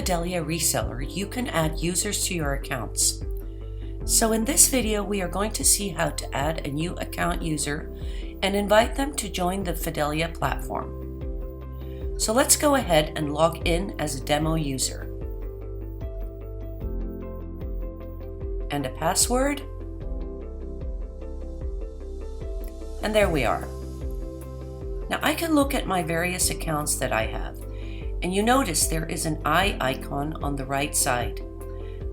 Fydelia reseller, you can add users to your accounts. So in this video, we are going to see how to add a new account user and invite them to join the Fydelia platform. So let's go ahead and log in as a demo user. And a password. And there we are. Now I can look at my various accounts that I have, and you notice there is an eye icon on the right side.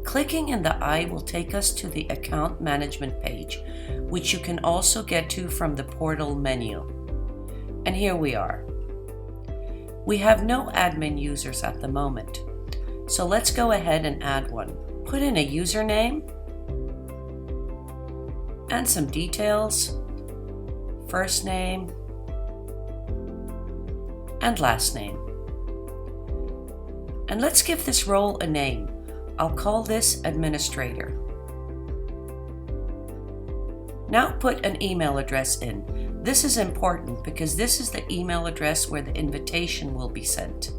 Clicking in the eye will take us to the account management page, which you can also get to from the portal menu. And here we are. We have no admin users at the moment, so let's go ahead and add one. Put in a username and some details, first name and last name. And let's give this role a name. I'll call this administrator. Now put an email address in. This is important because this is the email address where the invitation will be sent.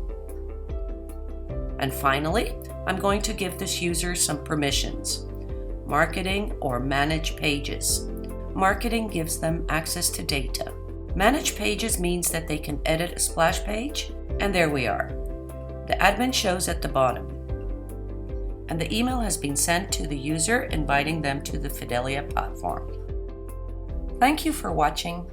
And finally, I'm going to give this user some permissions. Marketing or manage pages. Marketing gives them access to data. Manage pages means that they can edit a splash page, and there we are. The admin shows at the bottom. And the email has been sent to the user inviting them to the Fydelia platform. Thank you for watching.